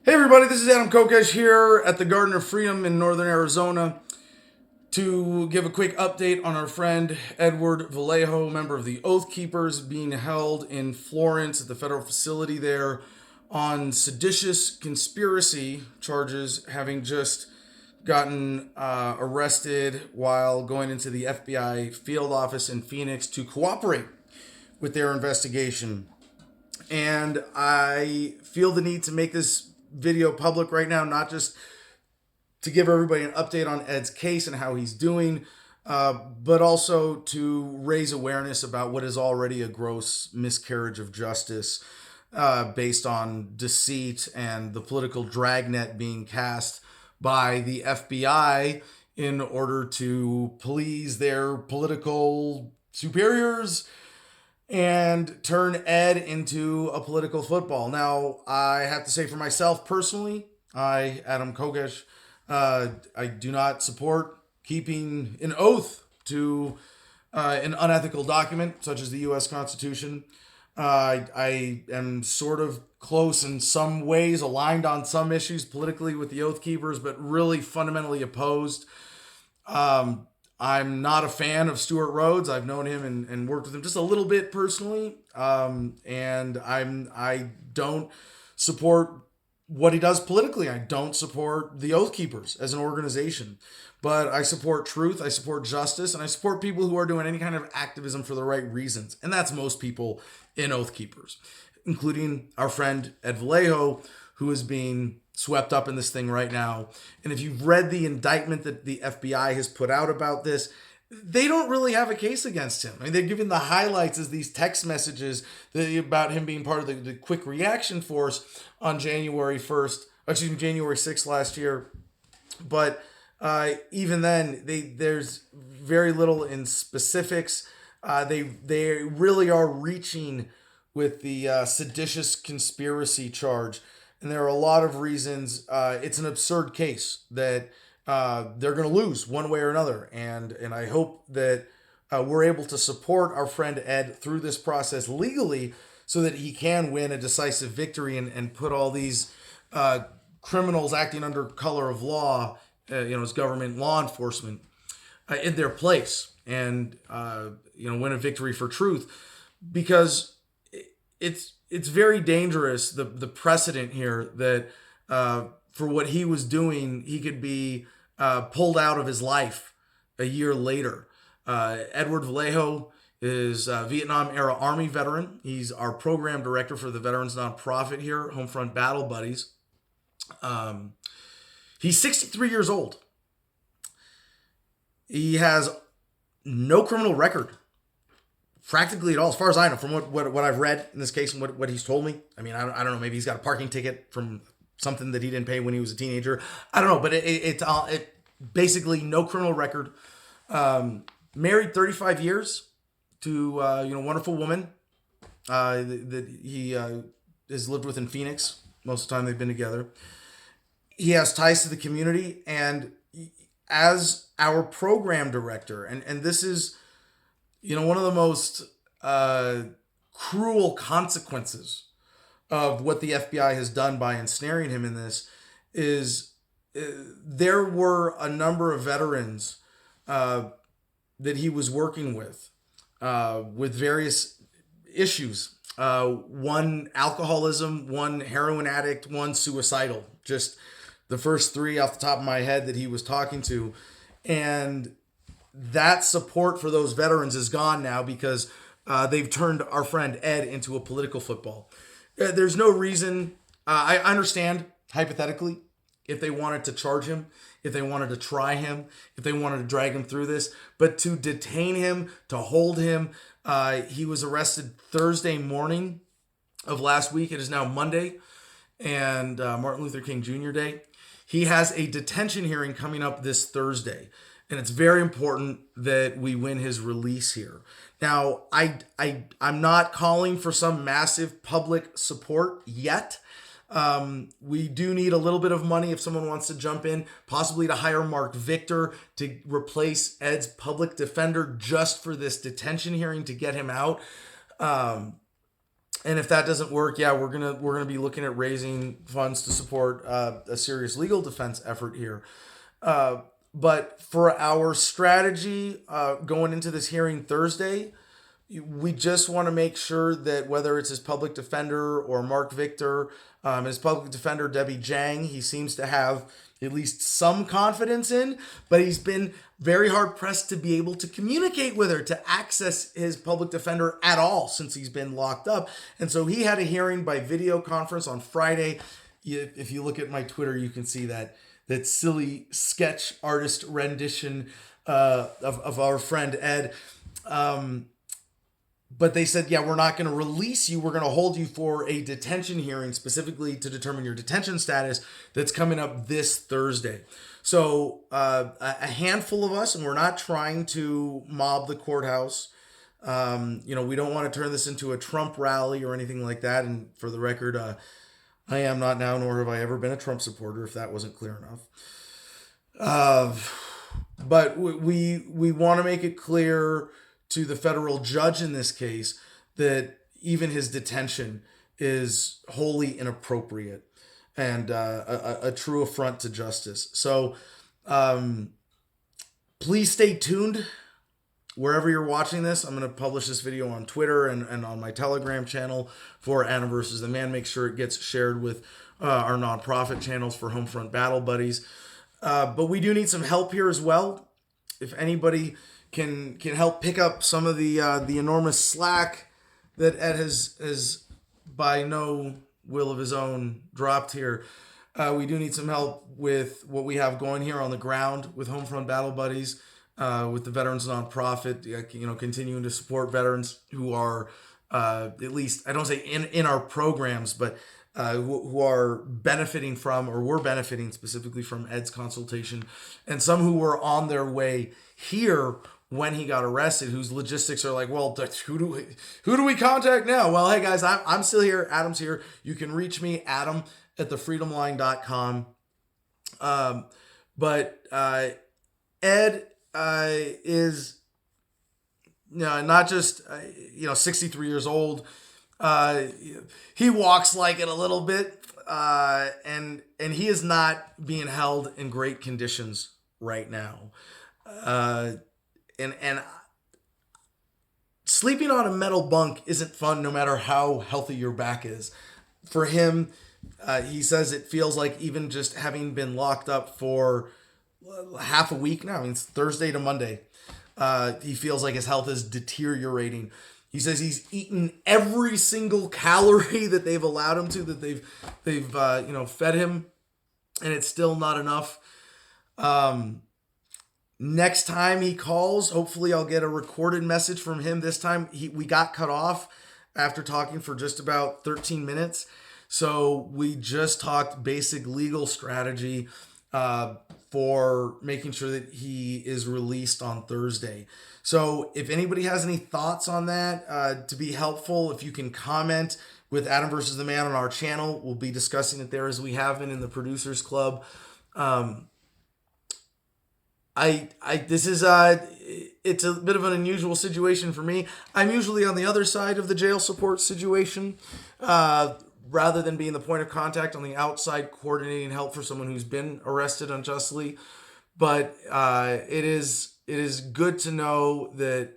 Hey everybody, this is Adam Kokesh here at the Garden of Freedom in Northern Arizona to give a quick update on our friend Edward Vallejo, member of the Oath Keepers, being held in Florence at the federal facility there on seditious conspiracy charges, having just gotten arrested while going into the FBI field office in Phoenix to cooperate with their investigation. And I feel the need to make this video public right now, not just to give everybody an update on Ed's case and how he's doing, but also to raise awareness about what is already a gross miscarriage of justice based on deceit and the political dragnet being cast by the FBI in order to please their political superiors and turn Ed into a political football. Now, I have to say for myself personally, Adam Kokesh, I do not support keeping an oath to an unethical document such as the U.S. Constitution. I am sort of close in some ways, aligned on some issues politically with the Oath Keepers, but really fundamentally opposed. I'm not a fan of Stewart Rhodes. I've known him and worked with him just a little bit personally, and I don't support what he does politically. I don't support the Oath Keepers as an organization, but I support truth, I support justice, and I support people who are doing any kind of activism for the right reasons, and that's most people in Oath Keepers, including our friend Ed Vallejo, who is being swept up in this thing right now. And if you've read the indictment that the FBI has put out about this, they don't really have a case against him. I mean, they're giving the highlights as these text messages about him being part of the quick reaction force on January 6th last year. But even then, there's very little in specifics. They really are reaching with the seditious conspiracy charge. And there are a lot of reasons. It's an absurd case that they're going to lose one way or another. And I hope that we're able to support our friend Ed through this process legally so that he can win a decisive victory and put all these criminals acting under color of law, as government law enforcement, in their place and, win a victory for truth. Because it's very dangerous, the precedent here that for what he was doing, he could be pulled out of his life a year later. Edward Vallejo is a Vietnam-era Army veteran. He's our program director for the veterans nonprofit here, HOMEFRONT BATTLE BUDDIES. He's 63 years old. He has no criminal record. Practically at all, as far as I know, from what I've read in this case and what he's told me. I mean, I don't know. Maybe he's got a parking ticket from something that he didn't pay when he was a teenager. I don't know, but it basically no criminal record. Married 35 years to a wonderful woman that he has lived with in Phoenix most of the time they've been together. He has ties to the community, and as our program director, and this is one of the most cruel consequences of what the FBI has done by ensnaring him in this is there were a number of veterans that he was working with various issues. One alcoholism, one heroin addict, one suicidal. Just the first three off the top of my head that he was talking to. And that support for those veterans is gone now because they've turned our friend Ed into a political football. There's no reason. I understand, hypothetically, if they wanted to charge him, if they wanted to try him, if they wanted to drag him through this. But to detain him, to hold him, he was arrested Thursday morning of last week. It is now Monday and Martin Luther King Jr. Day. He has a detention hearing coming up this Thursday. And it's very important that we win his release here. Now, I'm not calling for some massive public support yet. We do need a little bit of money if someone wants to jump in, possibly to hire Mark Victor to replace Ed's public defender just for this detention hearing to get him out. And if that doesn't work, yeah, we're gonna be looking at raising funds to support a serious legal defense effort here. But for our strategy going into this hearing Thursday, we just want to make sure that whether it's his public defender or Mark Victor, his public defender Debbie Jang, he seems to have at least some confidence in, but he's been very hard pressed to be able to communicate with her, to access his public defender at all since he's been locked up. And so he had a hearing by video conference on Friday. If you look at my Twitter, you can see that silly sketch artist rendition of our friend Ed. But they said, yeah, we're not going to release you. We're going to hold you for a detention hearing specifically to determine your detention status that's coming up this Thursday. So a handful of us, and we're not trying to mob the courthouse. We don't want to turn this into a Trump rally or anything like that. And for the record, I am not now, nor have I ever been a Trump supporter, if that wasn't clear enough. But we want to make it clear to the federal judge in this case that even his detention is wholly inappropriate and a true affront to justice. So please stay tuned wherever you're watching this. I'm going to publish this video on Twitter and on my Telegram channel for Adam versus the Man. Make sure it gets shared with our nonprofit channels for Homefront Battle Buddies. But we do need some help here as well. If anybody can help pick up some of the enormous slack that Ed has by no will of his own dropped here. We do need some help with what we have going here on the ground with Homefront Battle Buddies, with the Veterans Nonprofit, continuing to support veterans who are at least, I don't say in our programs, but who are benefiting from, or were benefiting specifically from Ed's consultation, and some who were on their way here when he got arrested, whose logistics are like, well, who do we contact now? Well, hey guys, I'm still here. Adam's here. You can reach me, adam@thefreedomline.com. But Ed is not just 63 years old. He walks like it a little bit, and he is not being held in great conditions right now. And sleeping on a metal bunk isn't fun no matter how healthy your back is. For him, he says it feels like even just having been locked up for half a week now, I mean, it's Thursday to Monday, he feels like his health is deteriorating. He says he's eaten every single calorie that they've allowed him to, that they've fed him, and it's still not enough. Next time he calls, hopefully I'll get a recorded message from him. This time we got cut off after talking for just about 13 minutes. So we just talked basic legal strategy for making sure that he is released on Thursday. So if anybody has any thoughts on that, to be helpful, if you can comment with Adam versus the Man on our channel, we'll be discussing it there as we have been in the Producers Club. It's a bit of an unusual situation for me. I'm usually on the other side of the jail support situation, rather than being the point of contact on the outside coordinating help for someone who's been arrested unjustly. But it is good to know that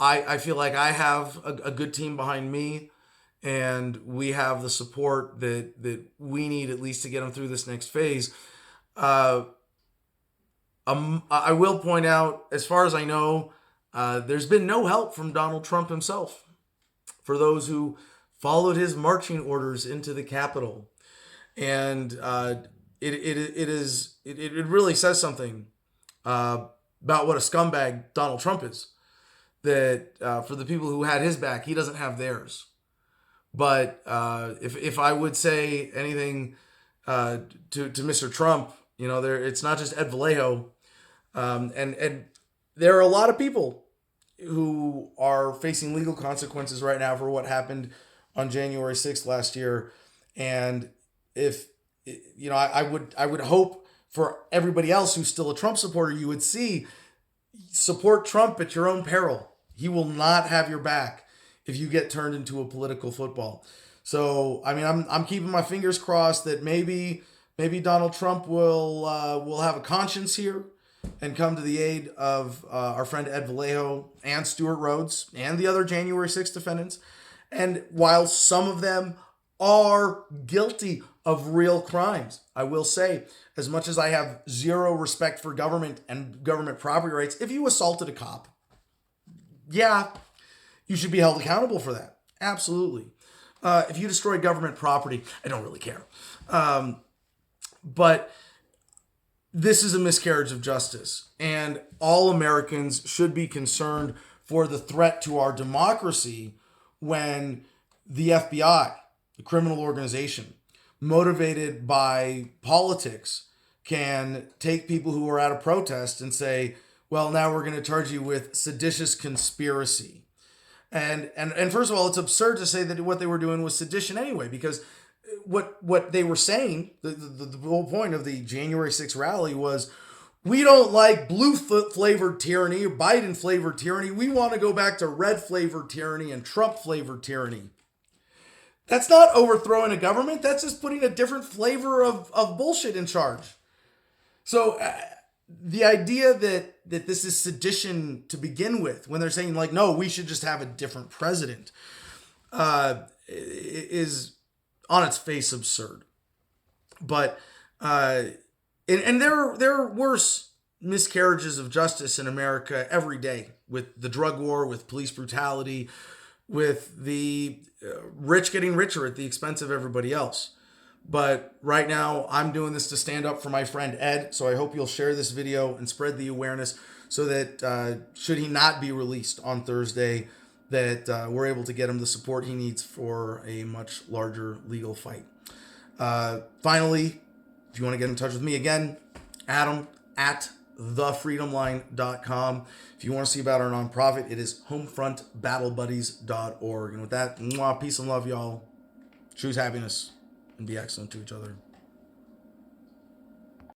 I feel like I have a good team behind me, and we have the support that we need at least to get them through this next phase. I will point out, as far as I know, there's been no help from Donald Trump himself for those who followed his marching orders into the Capitol. And it really says something about what a scumbag Donald Trump is. That for the people who had his back, he doesn't have theirs. But if I would say anything to Mr. Trump, it's not just Ed Vallejo. And there are a lot of people who are facing legal consequences right now for what happened on January 6th last year. And if, I would hope for everybody else who's still a Trump supporter, you would support Trump at your own peril. He will not have your back if you get turned into a political football. So, I mean, I'm keeping my fingers crossed that maybe Donald Trump will have a conscience here and come to the aid of our friend Ed Vallejo and Stewart Rhodes and the other January 6th defendants. And while some of them are guilty of real crimes, I will say, as much as I have zero respect for government and government property rights, if you assaulted a cop, yeah, you should be held accountable for that. Absolutely. If you destroy government property, I don't really care. But this is a miscarriage of justice, and all Americans should be concerned for the threat to our democracy when the FBI, the criminal organization, motivated by politics, can take people who are at a protest and say, well, now we're going to charge you with seditious conspiracy. And first of all, it's absurd to say that what they were doing was sedition anyway, because what they were saying, the whole point of the January 6th rally was, we don't like blue flavored tyranny or Biden flavored tyranny. We want to go back to red flavored tyranny and Trump flavored tyranny. That's not overthrowing a government. That's just putting a different flavor of bullshit in charge. So the idea that this is sedition to begin with, when they're saying like, no, we should just have a different president, is on its face absurd. But and there are worse miscarriages of justice in America every day, with the drug war, with police brutality, with the rich getting richer at the expense of everybody else. But right now, I'm doing this to stand up for my friend Ed, so I hope you'll share this video and spread the awareness so that should he not be released on Thursday, that we're able to get him the support he needs for a much larger legal fight. Finally, if you want to get in touch with me again, Adam at thefreedomline.com. If you want to see about our nonprofit, it is homefrontbattlebuddies.org. And with that, peace and love, y'all. Choose happiness and be excellent to each other.